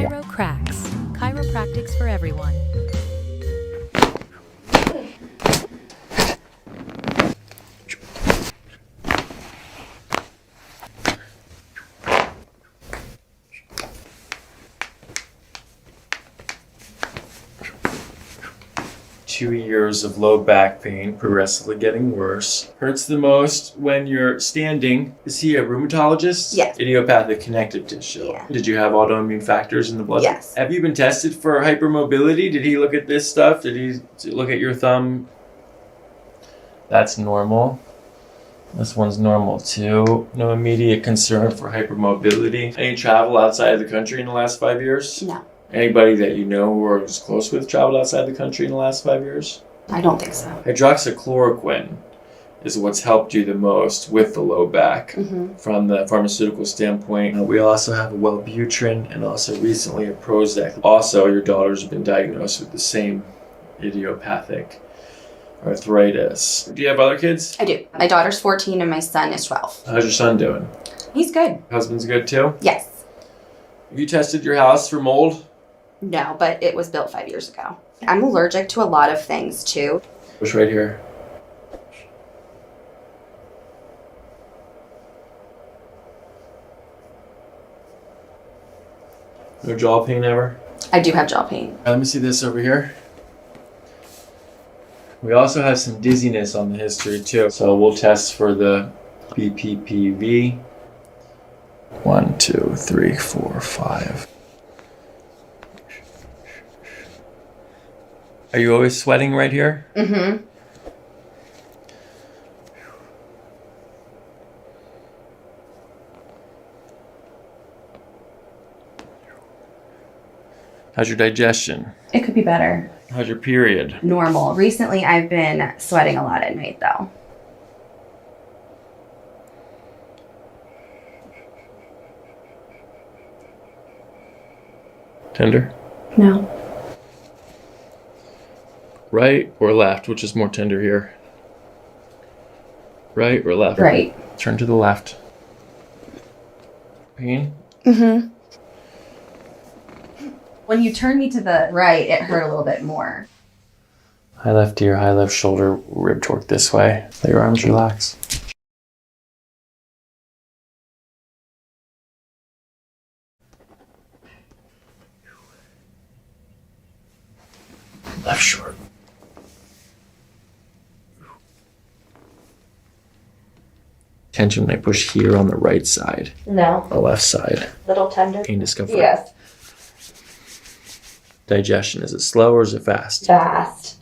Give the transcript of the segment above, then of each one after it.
Chiro cracks. Chiropractics for everyone. 2 years of low back pain, progressively getting worse. Hurts the most when you're standing. Is he a rheumatologist? Yes. Idiopathic connective tissue. Yeah. Did you have autoimmune factors in the blood? Yes. Have you been tested for hypermobility? Did he look at this stuff? Did he look at your thumb? That's normal. This one's normal too. No immediate concern for hypermobility. Any travel outside of the country in the last 5 years? No. Anybody that you know or was close with traveled outside the country in the last 5 years? I don't think so. Hydroxychloroquine is what's helped you the most with the low back from the pharmaceutical standpoint. We also have a Wellbutrin and also recently a Prozac. Also, your daughter's been diagnosed with the same idiopathic arthritis. Do you have other kids? I do. My daughter's 14 and my son is 12. How's your son doing? He's good. Husband's good too? Yes. Have you tested your house for mold? No, but it was built 5 years ago. I'm allergic to a lot of things too. Push right here. No jaw pain ever? I do have jaw pain. Let me see this over here. We also have some dizziness on the history too. So we'll test for the BPPV. 1, 2, 3, 4, 5. Are you always sweating right here? Mm-hmm. How's your digestion? It could be better. How's your period? Normal. Recently, I've been sweating a lot at night though. Tender? No. Right or left? Which is more tender here? Right or left? Right. Turn to the left. Pain? Mm-hmm. When you turned me to the right, it hurt a little bit more. High left ear, high left shoulder, rib torque this way. Let your arms relax. Left short. Tension when I push here on the right side. No. The left side. Little tender. Pain, discomfort. Yes. Digestion, is it slow or is it fast? Fast.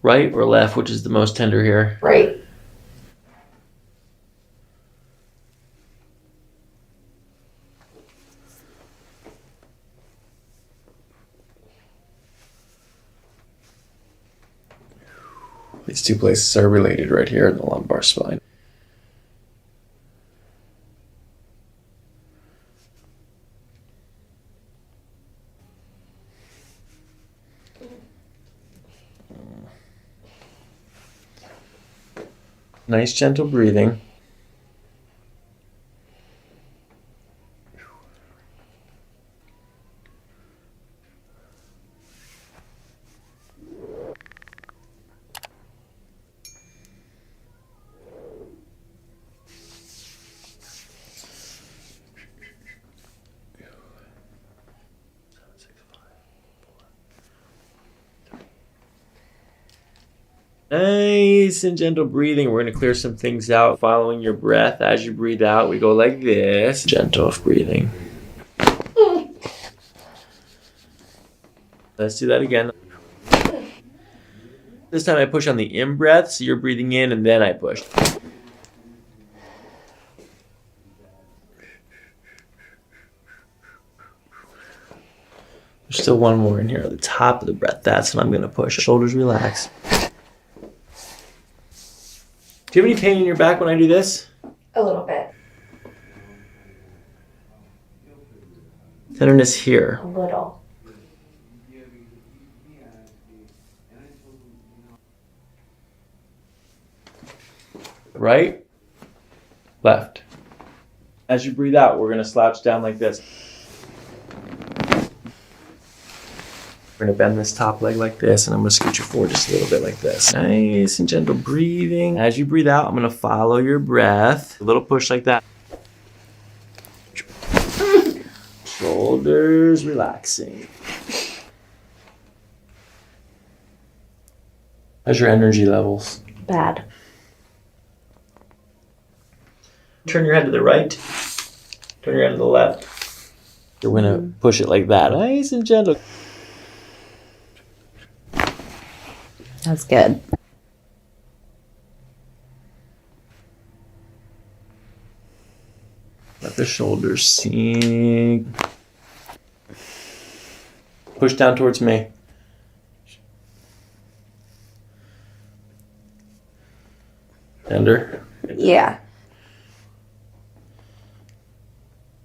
Right or left, which is the most tender here? Right. These two places are related right here in the lumbar spine. Nice gentle breathing. Nice and gentle breathing. We're going to clear some things out following your breath. As you breathe out, we go like this. Gentle breathing. Let's do that again. This time I push on the in-breath, so you're breathing in and then I push. There's still one more in here at the top of the breath. That's what I'm gonna push. Shoulders relax. Do you have any pain in your back when I do this? A little bit. Tenderness here. A little. Right, left. As you breathe out, we're gonna slouch down like this. We're gonna bend this top leg like this, and I'm gonna scoot you forward just a little bit like this. Nice and gentle breathing. As you breathe out, I'm gonna follow your breath. A little push like that. Shoulders relaxing. How's your energy levels? Bad. Turn your head to the right. Turn your head to the left. You're gonna push it like that. Nice and gentle. That's good. Let the shoulders sink. Push down towards me. Tender. Yeah.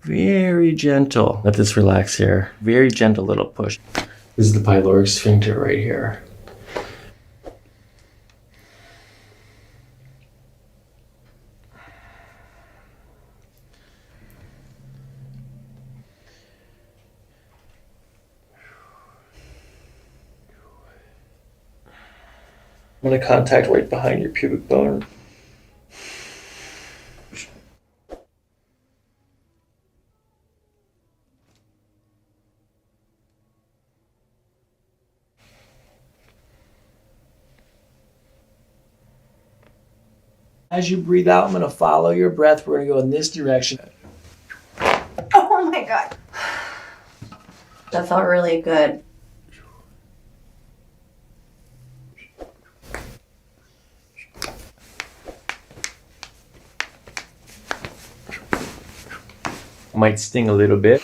Very gentle. Let this relax here. Very gentle little push. This is the pyloric sphincter right here. I'm going to contact right behind your pubic bone. As you breathe out, I'm going to follow your breath. We're going to go in this direction. Oh my God. That felt really good. Might sting a little bit.